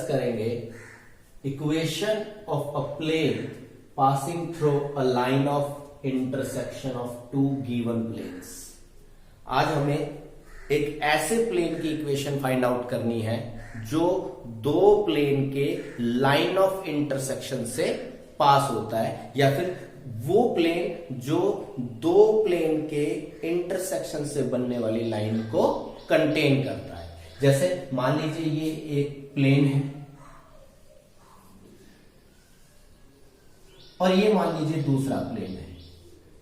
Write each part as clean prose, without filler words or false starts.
करेंगे equation of a plane passing through a line of intersection of two given planes. आज हमें एक ऐसे प्लेन की इक्वेशन फाइंड आउट करनी है जो दो प्लेन के लाइन ऑफ इंटरसेक्शन से पास होता है, या फिर वो प्लेन जो दो प्लेन के इंटरसेक्शन से बनने वाली लाइन को कंटेन करता है। जैसे मान लीजिए ये एक प्लेन है और ये मान लीजिए दूसरा प्लेन है।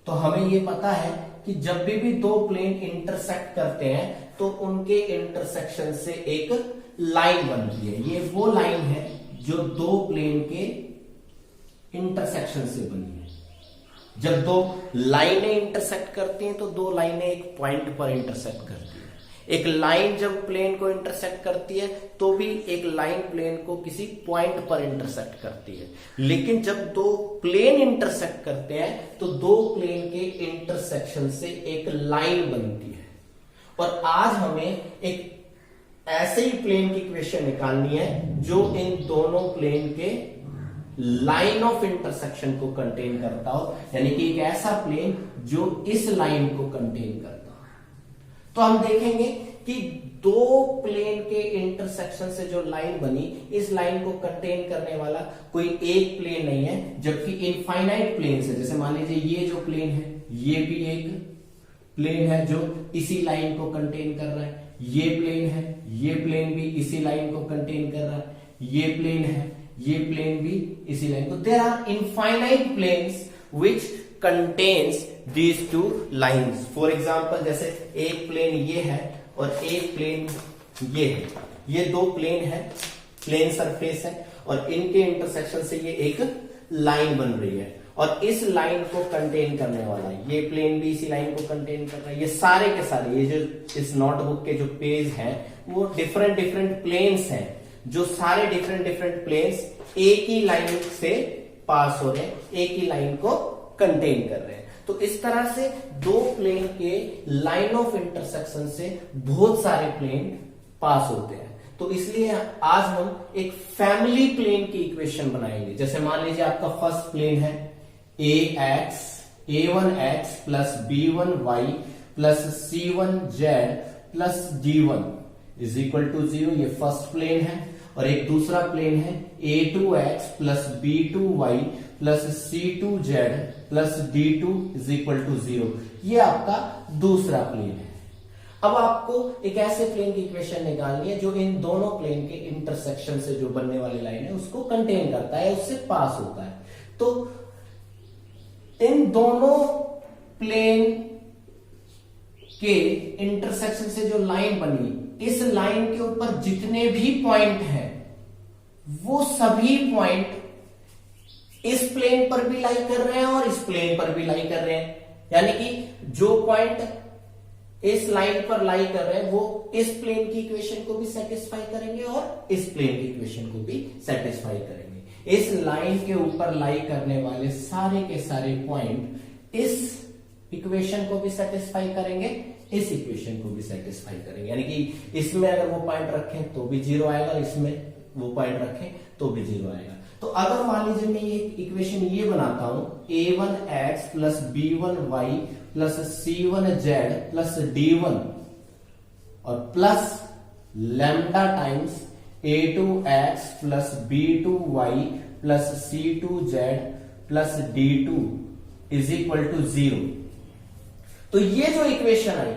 तो हमें ये पता है कि जब भी दो प्लेन इंटरसेक्ट करते हैं तो उनके इंटरसेक्शन से एक लाइन बनती है। ये वो लाइन है जो दो प्लेन के इंटरसेक्शन से बनी है। जब दो लाइनें इंटरसेक्ट करती हैं तो दो लाइनें एक पॉइंट पर इंटरसेक्ट करती है। एक लाइन जब प्लेन को इंटरसेक्ट करती है तो भी एक लाइन प्लेन को किसी पॉइंट पर इंटरसेक्ट करती है। लेकिन जब दो प्लेन इंटरसेक्ट करते हैं तो दो प्लेन के इंटरसेक्शन से एक लाइन बनती है। और आज हमें एक ऐसे ही प्लेन की इक्वेशन निकालनी है जो इन दोनों प्लेन के लाइन ऑफ इंटरसेक्शन को कंटेन करता हो, यानी कि एक ऐसा प्लेन जो इस लाइन को कंटेन करता हो। तो हम देखेंगे कि दो प्लेन के इंटरसेक्शन से जो लाइन बनी, इस लाइन को कंटेन करने वाला कोई एक प्लेन नहीं है, जबकि इनफाइनाइट प्लेन है। जैसे मान लीजिए ये जो प्लेन है ये भी एक प्लेन है जो इसी लाइन को कंटेन कर रहा है। ये प्लेन है, ये प्लेन भी इसी लाइन को कंटेन कर रहा है। ये प्लेन है, ये प्लेन भी इसी लाइन को। There are infinite planes which contains these two lines. For example, जैसे एक प्लेन ये है और एक प्लेन ये है। ये दो प्लेन है, प्लेन सरफेस है, और इनके इंटरसेक्शन से ये एक लाइन बन रही है। और इस लाइन को कंटेन करने वाला ये प्लेन भी इसी लाइन को कंटेन कर रहा है। ये सारे के सारे ये जो इस नोटबुक के जो पेज हैं वो डिफरेंट डिफरेंट प्लेन्स हैं, जो सारे डिफरेंट डिफरेंट प्लेन्स एक ही लाइन से पास हो रहे हैं, एक ही लाइन को कंटेन कर रहे हैं। तो इस तरह से दो प्लेन के लाइन ऑफ इंटरसेक्शन से बहुत सारे प्लेन पास होते हैं। तो इसलिए आज हम एक फैमिली प्लेन की इक्वेशन बनाएंगे। जैसे मान लीजिए आपका फर्स्ट प्लेन है a1x plus b1y plus c1z plus d1 is equal to 0। ये फर्स्ट प्लेन है। और एक दूसरा प्लेन है a2x plus b2y plus c2z plus d2 is equal to 0। ये आपका दूसरा प्लेन है। अब आपको एक ऐसे प्लेन की इक्वेशन निकालनी है जो इन दोनों प्लेन के इंटरसेक्शन से जो बनने वाली लाइन है उसको कंटेन करता है, उससे पास होता है। तो इन दोनों प्लेन के इंटरसेक्शन से जो लाइन बनी, इस लाइन के ऊपर जितने भी पॉइंट हैं वो सभी पॉइंट इस प्लेन पर भी लाई कर रहे हैं और इस प्लेन पर भी लाई कर रहे हैं। यानी कि जो पॉइंट इस लाइन पर लाई कर रहे हैं वो इस प्लेन की इक्वेशन को भी सेटिस्फाई करेंगे और इस प्लेन की इक्वेशन को भी सेटिस्फाई करेंगे। इस लाइन के ऊपर लाई करने वाले सारे के सारे पॉइंट इस इक्वेशन को भी सेटिस्फाई करेंगे, इस इक्वेशन को भी सेटिस्फाई करेंगे। यानी कि इसमें अगर वो पॉइंट रखें तो भी 0 आएगा, इसमें वो पॉइंट रखें तो भी 0 आएगा। तो अगर मान लीजिए मैं ये इक्वेशन ये बनाता हूं a1x plus b1y plus c1z plus d1 और plus lambda times a2x plus b2y plus c2z plus d2 is equal to 0। तो ये जो इक्वेशन आई,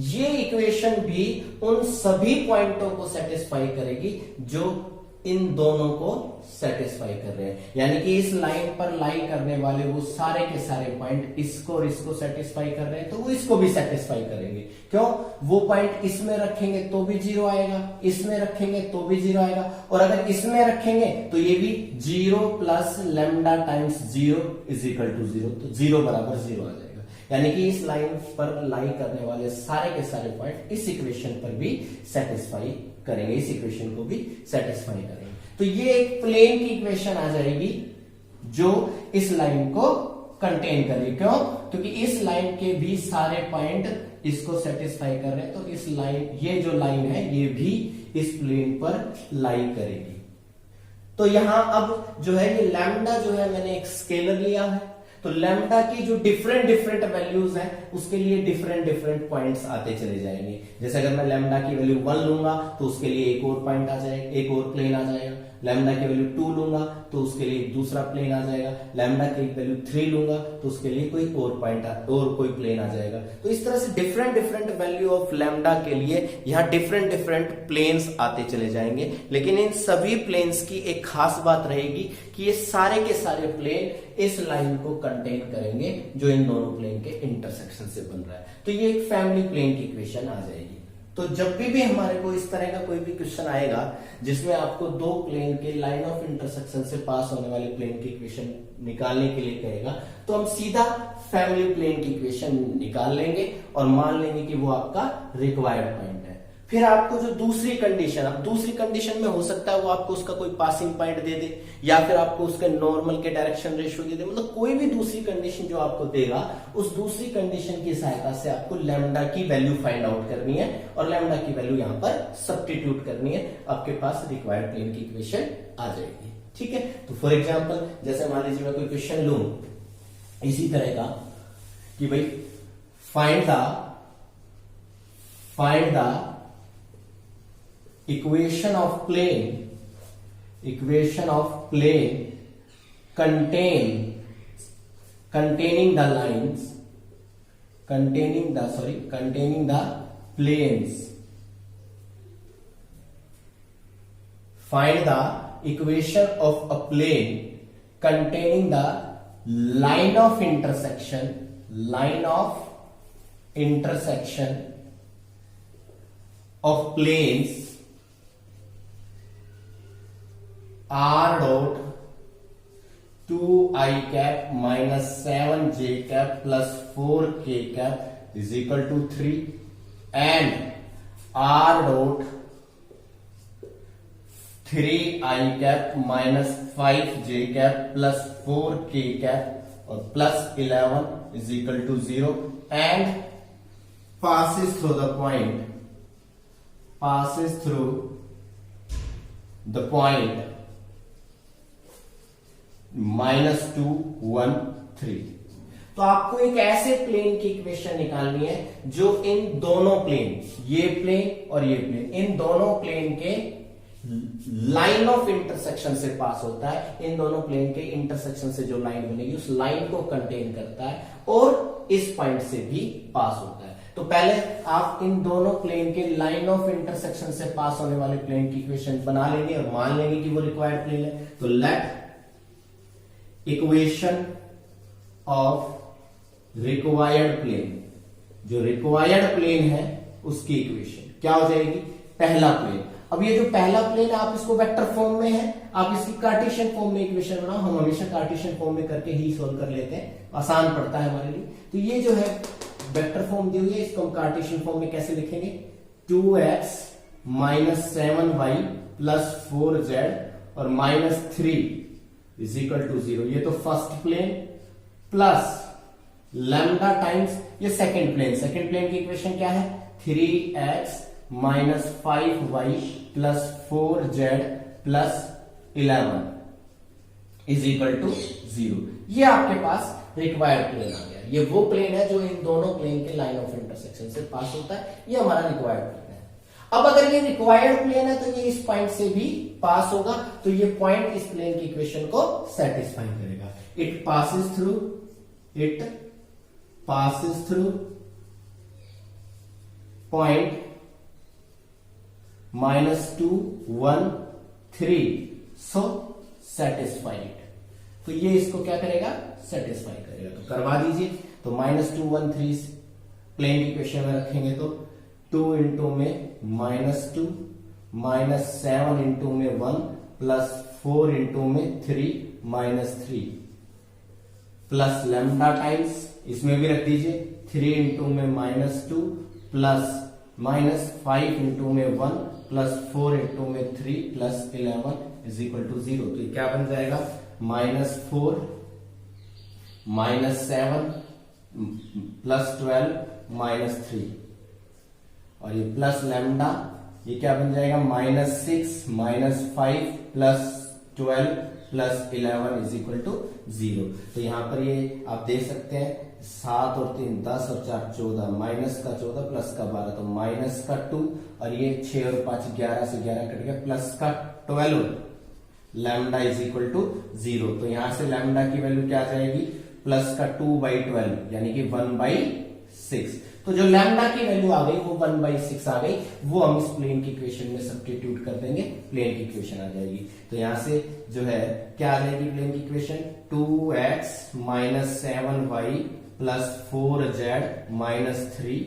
ये इक्वेशन भी उन सभी पॉइंटों को सेटिस्फाई करेगी जो इन दोनों को सेटिस्फाई कर रहे हैं। यानी कि इस लाइन पर लाई करने वाले वो सारे के सारे पॉइंट इसको और इसको सेटिस्फाई कर रहे हैं, तो वो इसको भी सेटिस्फाई करेंगे। क्यों? वो पॉइंट इसमें रखेंगे तो भी 0 आएगा, इसमें रखेंगे तो भी 0 आएगा, और अगर इसमें रखेंगे तो ये भी 0 plus lambda times 0 is equal to 0। तो 0 बराबर 0 आ जाएगा। यानी कि इस लाइन पर लाई करने वाले सारे के सारे पॉइंट इस इक्वेशन पर भी सेटिस्फाई करेंगे, इस इक्वेशन को भी सेटिस्फाई करेंगे। तो ये एक प्लेन की इक्वेशन आ जाएगी जो इस लाइन को कंटेन करेगी। क्यों? क्योंकि इस लाइन के भी सारे पॉइंट इसको सेटिस्फाई कर रहे हैं, तो इस लाइन, ये जो लाइन है ये भी इस प्लेन पर लाई करेगी। तो यहां अब जो है ये लैम्डा जो है मैंने एक स्केलर लिया है, तो लैम्डा की जो डिफरेंट डिफरेंट वैल्यूज हैं उसके लिए डिफरेंट डिफरेंट पॉइंट्स आते चले जाएंगे। जैसे अगर मैं लैम्डा की वैल्यू 1 लूंगा तो उसके लिए एक और पॉइंट आ जाएगा, एक और प्लेन आ जाएगा। लैम्डा की वैल्यू 2 लूंगा तो उसके लिए एक दूसरा प्लेन आ जाएगा। लैम्डा की वैल्यू 3 लूंगा तो उसके लिए कोई और पॉइंट और कोई प्लेन आ जाएगा। तो इस तरह से different different value of lambda के लिए यहाँ डिफरेंट डिफरेंट प्लेन्स आते चले जाएंगे। लेकिन इन सभी प्लेन्स की एक खास बात रहेगी कि ये सारे के सारे प्लेन इस लाइन को कंटेन करेंगे जो इन दोनों प्लेन के इंटरसेक्शन से बन रहा है। तो ये एक फैमिली प्लेन की इक्वेशन आ जाएगी। तो जब भी हमारे को इस तरह का कोई भी क्वेश्चन आएगा जिसमें आपको दो प्लेन के लाइन ऑफ इंटरसेक्शन से पास होने वाले प्लेन की इक्वेशन निकालने के लिए कहेगा, तो हम सीधा फैमिली प्लेन की इक्वेशन निकाल लेंगे और मान लेंगे कि वो आपका रिक्वायर्ड पॉइंट है। फिर आपको जो दूसरी कंडीशन, अब दूसरी कंडीशन में हो सकता है वो आपको उसका कोई पासिंग पॉइंट दे दे या फिर आपको उसके नॉर्मल के डायरेक्शन रेशियो दे दे, मतलब कोई भी दूसरी कंडीशन जो आपको देगा उस दूसरी कंडीशन की सहायता से आपको लैम्डा की वैल्यू फाइंड आउट करनी है और लैम्डा की वैल्यू यहां पर सब्स्टिट्यूट करनी है। आपके पास रिक्वायर्ड प्लेन की इक्वेशन आ जाएगी। ठीक है, तो फॉर एग्जाम्पल जैसे मान लीजिए मैं कोई क्वेश्चन लूं इसी तरह का कि भाई find the equation of plane containing the lines containing the planes. Find the equation of a plane containing the line of intersection of planes r dot 2i cap minus 7j cap plus 4k cap is equal to 3 and r dot 3i cap minus 5j cap plus 4k cap or plus 11 is equal to 0 and passes through the point -2 1 3। तो आपको एक ऐसे plane की equation निकालनी है जो इन दोनों plane, ये प्लेन और ये प्लेन, इन दोनों प्लेन के लाइन ऑफ इंटरसेक्शन से पास होता है। इन दोनों प्लेन के इंटरसेक्शन से जो लाइन बनेगी उस लाइन को कंटेन करता है और इस पॉइंट से भी पास होता है। तो पहले आप इन दोनों प्लेन के लाइन ऑफ इंटरसेक्शन से पास होने वाले प्लेन की इक्वेशन बना लेंगे और मान लेंगे कि वो रिक्वायर्ड प्लेन है। तो let equation of required plane, जो रिक्वायर्ड प्लेन है उसकी इक्वेशन क्या हो जाएगी? पहला प्लेन। अब ये जो पहला प्लेन है आप इसको वेक्टर फॉर्म में है, आप इसकी कार्टेशियन फॉर्म में इक्वेशन बनाओ। हम हमेशा कार्टेशियन फॉर्म में करके ही सोल्व कर लेते हैं, आसान पड़ता है हमारे लिए। तो ये जो है वेक्टर फॉर्म दी हुई है, इसको हम कार्टेशियन फॉर्म में कैसे लिखेंगे? 2x minus 7y plus 4z और -3 इज इक्वल टू 0। ये तो first plane plus lambda times ये सेकंड प्लेन। सेकंड प्लेन की इक्वेशन क्या है? 3x minus 5y plus 4z plus 11 is equal to 0। ये आपके पास रिक्वायर्ड प्लेन आ गया। ये वो प्लेन है जो इन दोनों प्लेन के लाइन ऑफ इंटरसेक्शन से पास होता है। ये हमारा रिक्वायर्ड प्लेन है। अब अगर ये रिक्वायर्ड प्लेन है तो ये इस पॉइंट से भी पास होगा, तो ये पॉइंट इस प्लेन की इक्वेशन को सेटिस्फाई करेगा। It passes through point -2 1 3 so satisfied. तो ये इसको क्या करेगा? सेटिस्फाई करेगा। तो करवा दीजिए। तो -2 1 3 प्लेन की इक्वेशन में रखेंगे तो 2 इंटू में -2 -7 इंटू में 1 प्लस 4 इंटू में 3 -3 प्लस लैम्डा टाइम्स इसमें भी रख दीजिए 3 इंटू में -2 प्लस -5 इंटू में 1 प्लस 4 इंटू में 3 प्लस 11 इज इक्वल टू 0। तो ये क्या बन जाएगा? -4 -7 प्लस 12 -3 और ये प्लस लैम्डा, ये क्या बन जाएगा? -6 -5 plus 12 plus 11 is equal to 0। तो यहां पर ये आप देख सकते हैं 7 और 3 10 और 4 14, माइनस का 14 प्लस का 12, तो माइनस का 2, और ये 6 और 5 11 से 11 कट गया, प्लस का 12, लैम्डा इज इक्वल टू 0। तो यहां से लैम्डा की वैल्यू क्या आ जाएगी, प्लस का 2/12 यानी कि 1/6। तो जो लैम्डा की वैल्यू आ गई वो 1/6 आ गई, वो हम इस प्लेन की इक्वेशन में सब्स्टिट्यूट कर देंगे, प्लेन की इक्वेशन आ जाएगी। तो यहां से जो है क्या आ जाएगी प्लेन की equation, 2x minus 7y plus 4z minus 3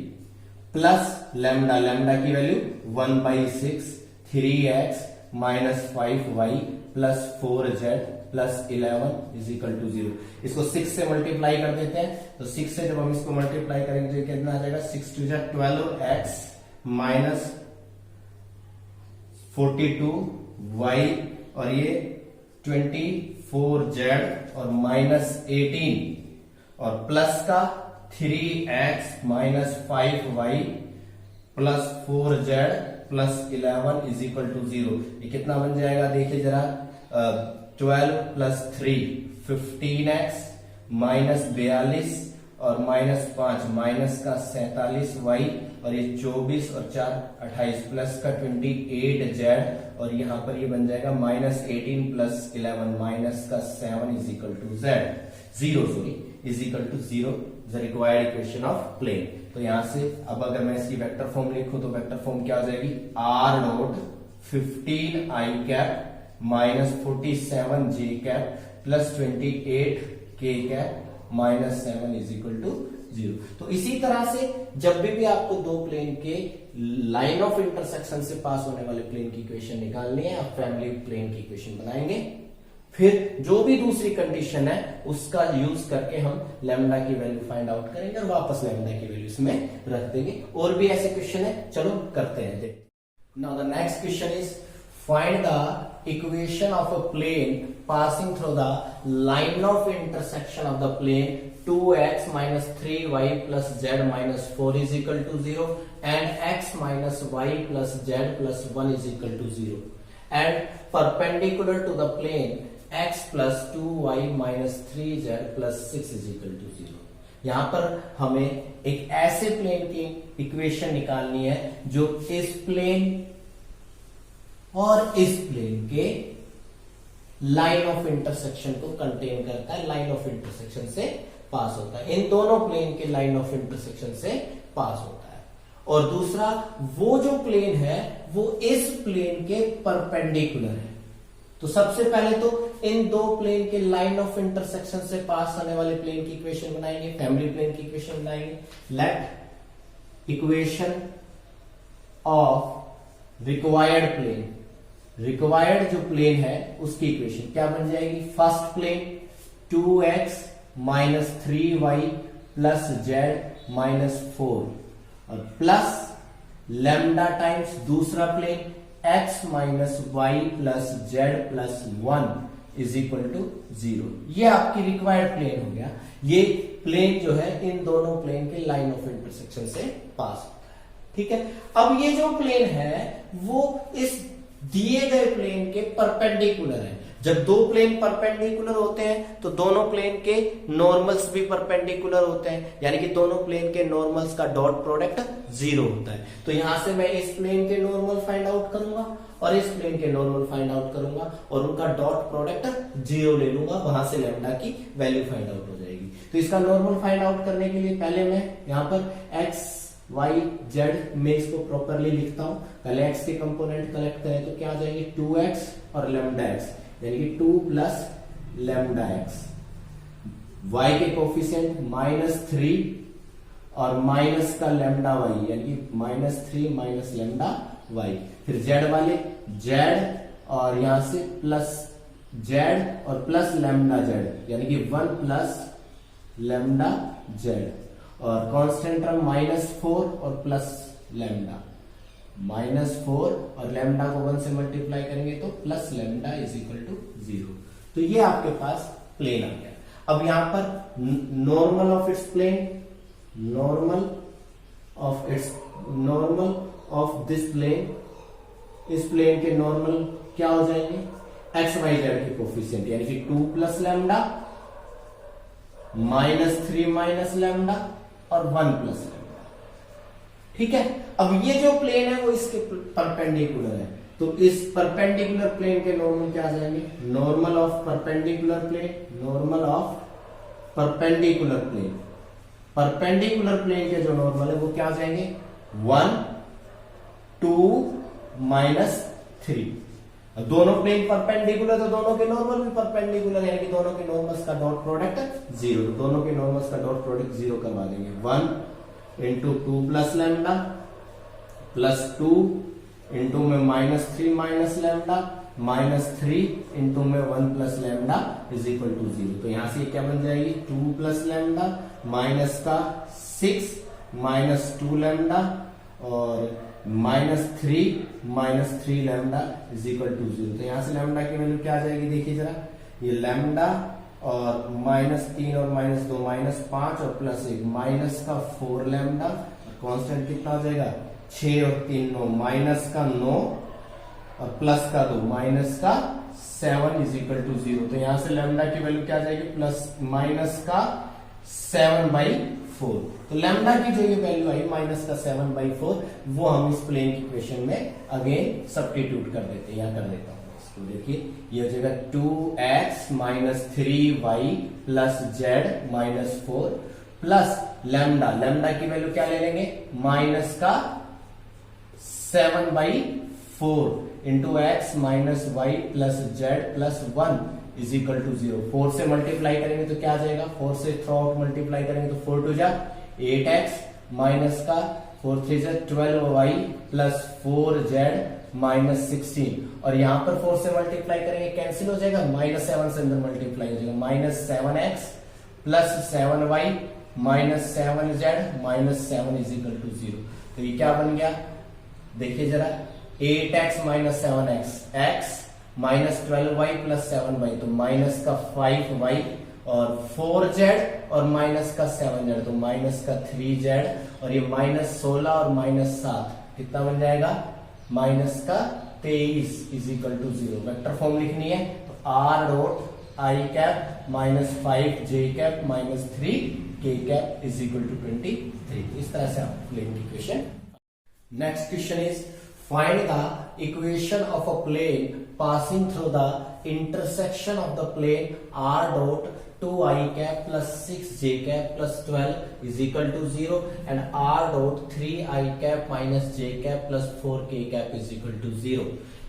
plus lambda, lambda की value 1/6, 3x minus 5y plus 4z plus 11 is equal to 0। इसको 6 से मल्टीप्लाई कर देते हैं, तो 6 से जब हम इसको मल्टीप्लाई करेंगे तो कितना आ जाएगा, 6 2 12x माइनस 42y और ये 24z और माइनस 18 और प्लस का 3x minus 5y plus 4z plus 11 is equal to 0। ये कितना बन जाएगा देखिए जरा, 12 प्लस 3 15x माइनस 42 और माइनस 5 माइनस का 47y और ये 24 और 4 28 प्लस का 28z और यहाँ पर ये बन जाएगा माइनस 18 प्लस 11 माइनस का 7 is equal to z 0 is equal to 0 the required equation of plane. तो यहां से अब अगर मैं इसकी वेक्टर फॉर्म लिखूं तो वेक्टर फॉर्म क्या हो जाएगी, r dot 15i cap minus 47j cap plus 28k cap minus 7 is equal to 0। तो इसी तरह से जब भी आपको दो प्लेन के लाइन ऑफ इंटरसेक्शन से पास होने वाले प्लेन की इक्वेशन निकालनी है, आप फैमिली प्लेन की इक्वेशन बनाएंगे, फिर जो भी दूसरी कंडीशन है उसका यूज करके हम लैम्डा की वैल्यू फाइंड आउट करेंगे और वापस लैम्डा की वैल्यू इसमें रख देंगे। और भी ऐसे क्वेश्चन है, चलो करते हैं। Now the next question is find the equation of a plane passing through the line of intersection of the plane 2x minus 3y plus z minus 4 is equal to 0 and x minus y plus z plus 1 is equal to 0 and perpendicular to the plane x plus 2y minus 3z plus 6 is equal to 0। यहां पर हमें एक ऐसे plane की equation निकालनी है जो इस प्लेन और इस प्लेन के लाइन ऑफ इंटरसेक्शन को कंटेन करता है, लाइन ऑफ इंटरसेक्शन से पास होता है, इन दोनों प्लेन के लाइन ऑफ इंटरसेक्शन से पास होता है। और दूसरा वो जो प्लेन है वो इस प्लेन के परपेंडिकुलर है। तो सबसे पहले तो इन दो प्लेन के लाइन ऑफ इंटरसेक्शन से पास होने वाले प्लेन की इक्वेशन बनाएंगे, फैमिली प्लेन की इक्वेशन बनाएंगे। Let equation of required plane, required जो प्लेन है उसकी इक्वेशन क्या बन जाएगी, first plane 2x minus 3y plus z minus 4 और प्लस लैम्डा टाइम्स दूसरा plane x minus y plus z plus 1 is equal to 0। ये आपकी रिक्वायर्ड प्लेन हो गया। ये प्लेन जो है इन दोनों प्लेन के लाइन ऑफ इंटरसेक्शन से पास होता है, ठीक है। अब ये जो प्लेन है वो इस दिए गए प्लेन के परपेंडिकुलर है। जब दो प्लेन परपेंडिकुलर होते हैं तो दोनों प्लेन के नॉर्मल्स भी परपेंडिकुलर होते हैं, यानी कि दोनों प्लेन के नॉर्मल्स का डॉट प्रोडक्ट 0 होता है। तो यहां से मैं इस प्लेन के नॉर्मल फाइंड आउट करूंगा और इस प्लेन के नॉर्मल फाइंड आउट करूंगा और उनका डॉट प्रोडक्ट 0 ले लूंगा, वहां से लैम्डा की वैल्यू फाइंड आउट हो जाएगी। तो इसका नॉर्मल फाइंड आउट करने के लिए पहले मैं यहां पर x y z में इसको प्रॉपरली लिखता हूं। पहले x के कंपोनेंट कलेक्ट करें तो क्या आ जाएंगे 2x और लैम्डा x, यानी कि 2 प्लस लैम्डा x। y के कोफिशिएंट -3 और माइनस का लैम्डा y, यानी कि -3 माइनस लैम्डा y। फिर z वाले z और यहां से प्लस z और प्लस लैम्डा z, यानी कि 1 प्लस लैम्डा z और कांस्टेंट टर्म -4 और प्लस लैम्डा, -4 और लैम्डा को 1 से मल्टीप्लाई करेंगे तो plus lambda is equal to 0। तो ये आपके पास प्लेन आ गया। अब यहां पर normal of its plane, normal of this plane, इस प्लेन के नॉर्मल क्या हो जाएंगे एक्स वाई जेड के कोफिशिएंट, यानी कि 2 प्लस लैम्डा -3 माइनस लैम्डा और 1 प्लस लैम्डा। ठीक है, अब ये जो प्लेन है वो इसके परपेंडिकुलर है, तो इस परपेंडिकुलर प्लेन के नॉर्मल क्या आ जाएंगे, normal of perpendicular plane, normal of perpendicular plane, perpendicular plane के जो नॉर्मल है वो क्या आ जाएंगे 1 2 -3। दोनों प्लेन परपेंडिकुलर तो दोनों के नॉर्मल भी परपेंडिकुलर, यानी कि दोनों के नॉर्मल्स का डॉट प्रोडक्ट 0, तो दोनों के नॉर्मल्स का डॉट प्रोडक्ट 0 करवा देंगे। 1 into 2 plus lambda plus 2 into में -3 माइनस लैम्डा -3 इंटू में 1 plus lambda is equal to 0। तो यहां से क्या बन जाएगी 2 प्लस लैम्डा माइनस का 6 -2 लैम्डा और -3 लैम्डा इज इक्वल टू 0। तो यहां से लैम्डा की वैल्यू क्या आ जाएगी, देखिए जरा, ये लैम्डा और -3 और -2 -5 और +1 -4 लैम्डा, कांस्टेंट कितना हो जाएगा 6 और 3 9, -9 और +2 -7 इज इक्वल टू 0। तो यहां से लैम्डा की वैल्यू क्या आ जाएगी -7/4। तो लैम्डा की जो ये वैल्यू आई -7/4 वो हम इस प्लेन की इक्वेशन में अगेन सब्स्टिट्यूट कर देते हैं, यहां कर देता हूं इसको। देखिए ये हो जाएगा 2x - 3y + z -4 plus lambda, lambda की वैल्यू क्या ले लेंगे -7/4 into x - y + z + 1 is equal to 0। 4 से मल्टीप्लाई करेंगे तो क्या आ जाएगा, 4 से थ्रू आउट मल्टीप्लाई करेंगे तो 4 2 जा 8x माइनस का 4 3 जा 12y + 4z -16, और यहां पर 4 से मल्टीप्लाई करेंगे कैंसिल हो जाएगा, -7 से अंदर मल्टीप्लाई हो जाएगा, -7x + 7y -7z -7 is equal to 0। तो ये क्या बन गया, देखिए जरा, 8x - 7x x -12y + 7y, तो -5y और 4z और -7z, तो -3z, और ये -16 और -7 कितना बन जाएगा -23 is equal to 0। Vector form लिखनी है तो r dot i cap -5j cap -3k cap is equal to 23। इस तरह से आप प्लेन की equation. Next question is find the equation of a plane passing through the intersection of the plane r dot 2i cap plus 6j cap plus 12 is equal to 0 and r dot 3i cap minus j cap plus 4k cap is equal to 0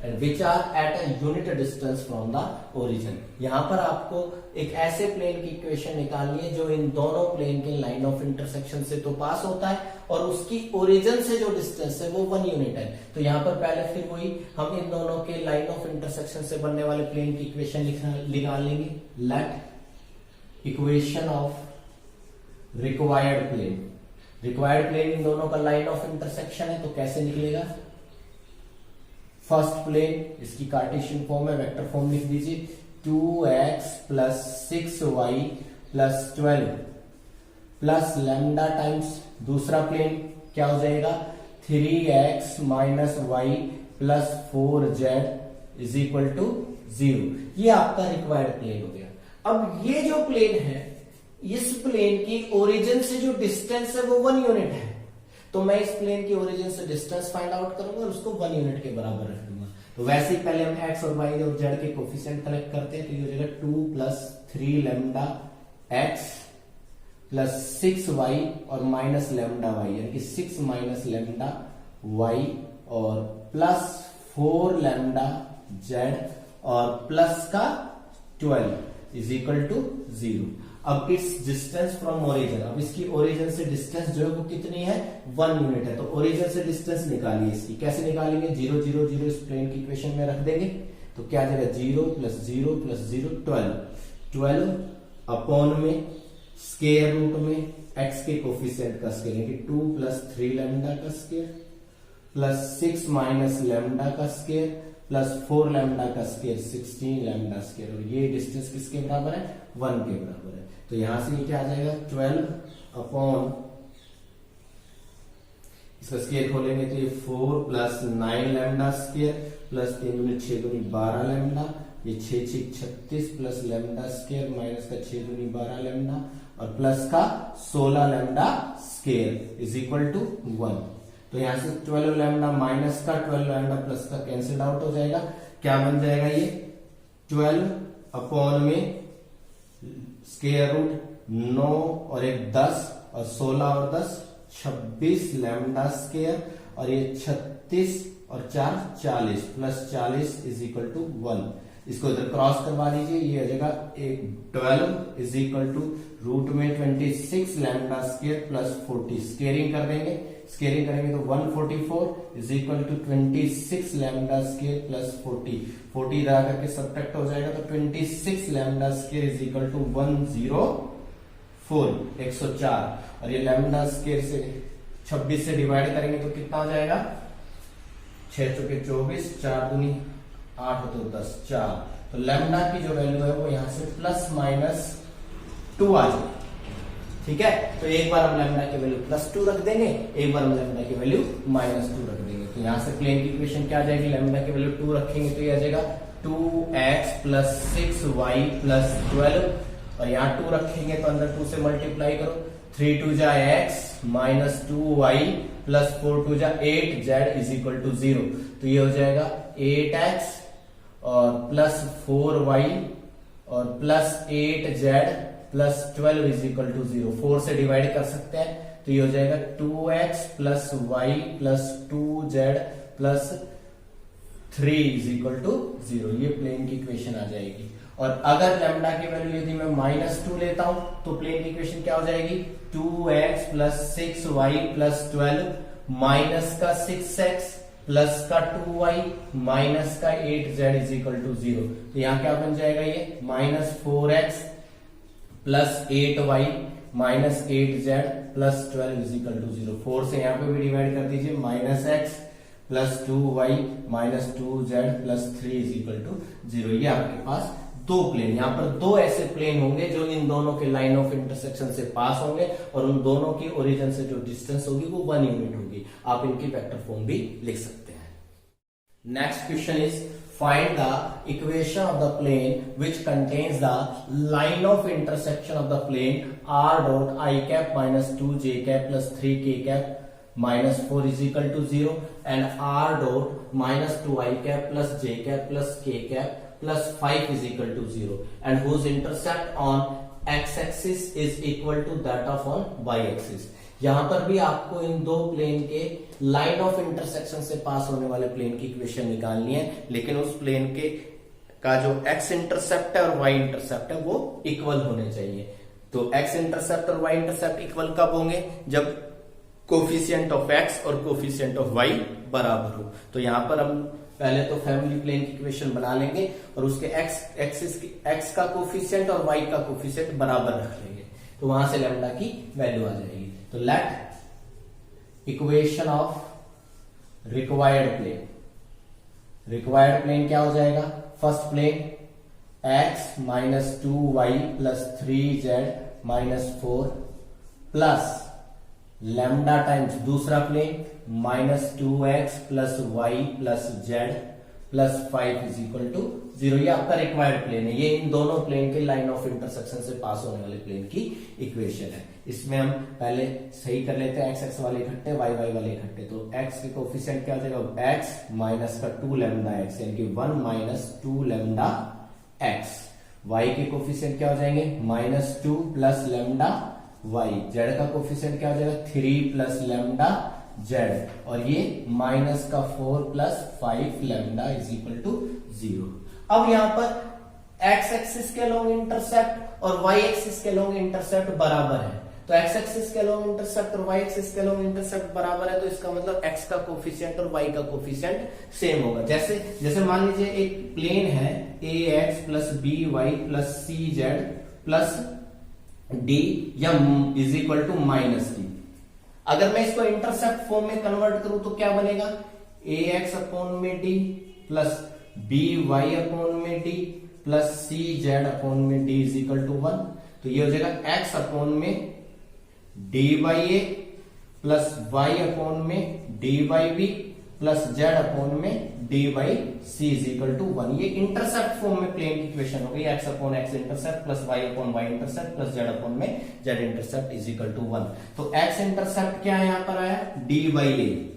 and which are at a unit distance from the origin। यहां पर आपको एक ऐसे plane की equation निकालनी है जो इन दोनों प्लेन के लाइन ऑफ इंटरसेक्शन से तो पास होता है और उसकी ओरिजिन से जो डिस्टेंस है वो 1 यूनिट है। तो यहां पर पहले फिर वही हम इन दोनों के लाइन ऑफ इंटरसेक्शन से बनने वाले प्लेन की इक्वेशन निकाल लेंगे। Let equation of required plane, required plane इन दोनों का लाइन ऑफ इंटरसेक्शन है, तो कैसे निकलेगा, फर्स्ट प्लेन इसकी कार्टेशियन फॉर्म है, वेक्टर फॉर्म लिख दीजिए, 2x + 6y + 12 plus lambda times दूसरा प्लेन क्या हो जाएगा 3x - y + 4z is equal to 0। ये आपका रिक्वायर्ड प्लेन हो गया। अब ये जो प्लेन है, इस प्लेन की ओरिजिन से जो डिस्टेंस है वो 1 यूनिट है, तो मैं इस प्लेन की ओरिजिन से डिस्टेंस फाइंड आउट करूंगा और उसको 1 यूनिट के बराबर रख दूंगा। तो वैसे ही पहले हम x और y और z के कोफिशिएंट कलेक्ट करते हैं, तो ये हो जाएगा 2 + 3 लैम्डा x + 6y और माइनस लैम्डा y, यानी कि 6 - लैम्डा y और +4 लैम्डा z और प्लस का 12 इज इक्वल टू 0। अब इट्स डिस्टेंस फ्रॉम ओरिजिन, अब इसकी ओरिजिन से डिस्टेंस जो है वो कितनी है 1 यूनिट है, तो ओरिजिन से डिस्टेंस निकालिए इसकी। कैसे निकालेंगे, 0 0 0 इस प्लेन की इक्वेशन में रख देंगे, तो क्या आ जाएगा 0 + 0 + 0 12 अपॉन में स्क्वायर रूट में x के कोफिशिएंट का स्क्वायर, यानी कि 2 + 3 लैम्डा का स्क्वायर प्लस 6 - लैम्डा का स्क्वायर प्लस 4 लैम्डा का स्क्वायर 16 लैम्डा स्क्वायर, और ये डिस्टेंस किसके बराबर है 1 के बराबर है। तो यहां से ये क्या आ जाएगा 12 अपॉन इसका स्क्वायर खोलेंगे तो ये 4 + 9 लैम्डा स्क्वायर प्लस 3 × 6 × 12 लैम्डा ये 6 6 36 प्लस लैम्डा स्क्वायर माइनस का 6 दूनी 12 लैम्डा और प्लस का 16 lambda square is equal to 1। तो यहां से 12 लैम्डा माइनस का 12 लैम्डा प्लस का कैंसिल आउट हो जाएगा। क्या बन जाएगा ये 12 अपॉन में स्क्वायर रूट 9 और 1 10 और 16 और 10 26 लैम्डा स्क्वायर और ये 36 और 4 40 प्लस 40 इज इक्वल टू 1। इसको इधर क्रॉस करवा दीजिए, ये हो जाएगा 12 इज इक्वल टू रूट में 26 लैम्डा स्क्वायर प्लस 40 स्क्वेयरिंग कर देंगे, स्क्वेयरिंग करेंगे तो 144 is equal to 26 lambda square plus 40 इधर आकर के सब्ट्रैक्ट हो जाएगा तो 26 lambda square is equal to 104 104 और ये लैम्डा स्क्वायर से 26 से डिवाइड करेंगे तो कितना हो जाएगा 6 चौके 24 4 दूनी 8 तो 10 4। तो लैम्डा की जो वैल्यू है वो यहां से प्लस माइनस 2 आ जाएगी। ठीक है, तो एक बार हम लैम्डा की वैल्यू प्लस 2 रख देंगे, एक बार हम लैम्डा की वैल्यू माइनस 2 रख देंगे। तो यहां से प्लेन की इक्वेशन क्या आ जाएगी, लैम्डा की वैल्यू 2 रखेंगे तो ये आ जाएगा 2x प्लस 6y प्लस 12 और यहाँ 2 रखेंगे तो अंदर 2 से मल्टीप्लाई करो, 3 2 जा x माइनस 2y प्लस 4 2 जा 8z इज इक्वल टू 0। तो ये हो जाएगा 8x और प्लस 4y और plus 8z plus 12 is equal to 0। 4 से डिवाइड कर सकते हैं तो ये हो जाएगा 2x plus y plus 2z plus 3 is equal to 0। ये प्लेन की इक्वेशन आ जाएगी। और अगर लैम्डा की वैल्यू यदि मैं माइनस 2 लेता हूं तो प्लेन की इक्वेशन क्या हो जाएगी 2x plus 6y plus 12 minus का 6x प्लस का 2y माइनस का 8z इज इक्वल टू 0। तो यहां क्या बन जाएगा ये minus 4x plus 8y minus 8z plus 12 is equal to 0। 4 से यहां पे भी डिवाइड कर दीजिए, minus x plus 2y minus 2z plus 3 is equal to 0। ये आपके पास दो प्लेन, यहां पर दो ऐसे प्लेन होंगे जो इन दोनों के लाइन ऑफ इंटरसेक्शन से पास होंगे और उन दोनों की ओरिजिन से जो डिस्टेंस होगी वो 1 यूनिट होगी। आप इनकी वेक्टर फॉर्म भी लिख सकते हैं। Next question is find the equation of the plane which contains the line of intersection of the plane r dot i cap minus 2j cap plus 3k cap minus 4 is equal to 0 and r dot minus 2i cap plus j cap plus k cap plus 5 is equal to 0 and whose intercept on x-axis is equal to that of on y-axis। यहां पर भी आपको इन दो plane के line of intersection से पास होने वाले plane की इक्वेशन निकालनी है, लेकिन उस प्लेन के का जो x इंटरसेप्ट है और y इंटरसेप्ट है वो इक्वल होने चाहिए। तो x इंटरसेप्ट और y इंटरसेप्ट इक्वल कब होंगे, जब कोफिशिएंट ऑफ x और कोफिशिएंट ऑफ y बराबर हो। तो यहां पर हम पहले तो फैमिली प्लेन की इक्वेशन बना लेंगे और उसके x का कोफिशिएंट और y का कोफिशिएंट बराबर रख लेंगे, तो वहां से लैम्डा की वैल्यू आ जाएगी। तो let equation of required plane क्या हो जाएगा, first plane x minus 2y plus 3z minus 4 plus lambda times दूसरा plane minus 2x plus y plus z plus 5 is equal to 0। ये आपका रिक्वायर्ड प्लेन है, ये इन दोनों प्लेन के लाइन ऑफ इंटरसेक्शन से पास होने वाले प्लेन की इक्वेशन है। इसमें हम पहले सही कर लेते हैं, x वाले इकट्ठे y वाले इकट्ठे। तो x के कोफिशिएंट क्या हो जाएगा, x माइनस का 2 लैम्डा x यानी कि 1 माइनस 2 लैम्डा x। y के कोफिशिएंट क्या हो जाएंगे, minus 2 plus lambda y। z का कोफिशिएंट क्या हो जाएगा 3 प्लस लैम्डा z और ये माइनस का 4 plus 5 lambda is equal to 0। अब यहां पर x एक्सिस के लॉन्ग इंटरसेप्ट और y एक्सिस के लॉन्ग इंटरसेप्ट बराबर है। तो x एक्सिस के लॉन्ग इंटरसेप्ट और y एक्सिस के लॉन्ग इंटरसेप्ट बराबर है, तो इसका मतलब x का कोफिशिएंट और y का कोफिशिएंट सेम होगा। जैसे मान लीजिए एक प्लेन है ax plus by plus cz plus d या is equal to minus D. अगर मैं इसको इंटरसेप्ट फॉर्म में कन्वर्ट करूं तो क्या बनेगा, ax अपॉन में d प्लस by अपॉन में d प्लस cz अपॉन में d इज इक्वल टू 1। तो ये हो जाएगा x अपॉन में dy a plus y upon में dy b plus Z upon में D by C is equal to 1। ये इंटरसेप्ट फॉर्म में प्लेन की इक्वेशन हो गई, X upon X intercept plus Y upon Y intercept plus Z upon में Z intercept is equal to 1। तो x intercept क्या है, यहां पर आया डी बाई ए,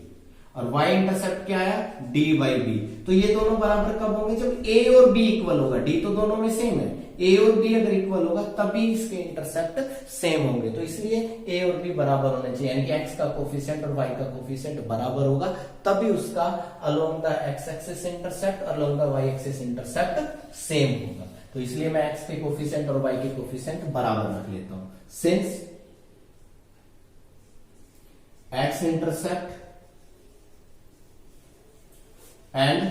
और y इंटरसेप्ट क्या आया d बाई बी। तो ये दोनों बराबर कब होंगे, जब a और b इक्वल होगा। d तो दोनों में सेम है, a और b अगर इक्वल होगा तभी इसके इंटरसेप्ट सेम होंगे। तो इसलिए a और b बराबर होने चाहिए, यानी कि x का कोफिशिएंट और y का कोफिशिएंट बराबर होगा, तभी उसका along the x axis intercept और along the y axis intercept same होगा। तो इसलिए मैं x के कोफिशिएंट और y के कोफिशिएंट बराबर रख लेता हूं। Since x intercept and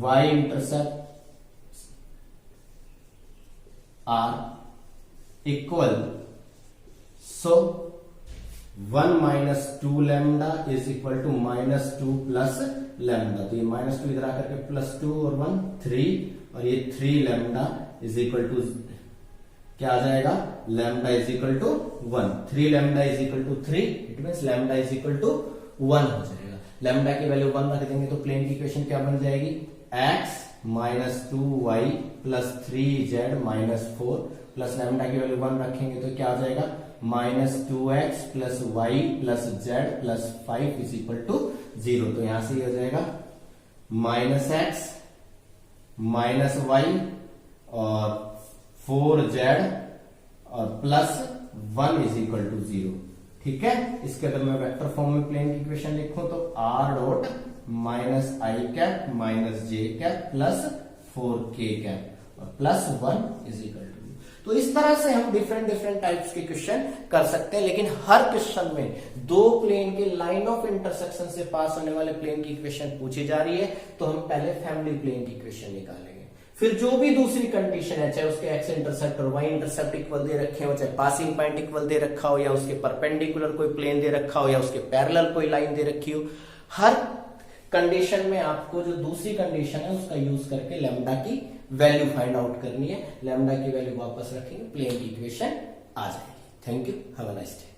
y intercept are equal, so 1 minus 2 lambda is equal to minus 2 plus lambda। तो ये minus 2 इधर आकर के plus 2 और 1 3, और ये 3 lambda is equal to क्या आ जाएगा, lambda is equal to 1। 3 lambda is equal to 3, it means lambda is equal to 1 हो जाएगा। लैम्डा की वैल्यू 1 रख देंगे तो प्लेन की इक्वेशन क्या बन जाएगी, x minus 2y plus 3z minus 4 plus lambda की वैल्यू 1 रखेंगे तो क्या आ जाएगा, minus 2x plus y plus z plus 5 is equal to 0। तो यहां से ये हो जाएगा माइनस x माइनस y और 4z और प्लस 1 इज इक्वल टू 0। ठीक है, इसके अगर मैं वेक्टर फॉर्म में प्लेन की इक्वेशन लिखूं तो r डॉट माइनस आई कैप माइनस जे कैप प्लस 4k कैप और प्लस 1 इज इक्वल टू। तो इस तरह से हम डिफरेंट टाइप्स के क्वेश्चन कर सकते हैं, लेकिन हर क्वेश्चन में दो प्लेन के लाइन ऑफ इंटरसेक्शन से पास होने वाले प्लेन की इक्वेशन पूछी जा रही है, तो हम पहले फैमिली प्लेन की इक्वेशन निकालेंगे। फिर जो भी दूसरी कंडीशन है, चाहे उसके एक्स इंटरसेप्ट और वाई इंटरसेप्ट इक्वल दे रखे हो, चाहे पासिंग पॉइंट इक्वल दे रखा हो, या उसके परपेंडिकुलर कोई प्लेन दे रखा हो, या उसके पैरेलल कोई लाइन दे रखी हो, हर कंडीशन में आपको जो दूसरी कंडीशन है उसका यूज करके लैम्डा की वैल्यू फाइंड आउट करनी है। लैम्डा की वैल्यू वापस रखेंगे, प्लेन की इक्वेशन आ जाएगी। Thank you, have a nice day.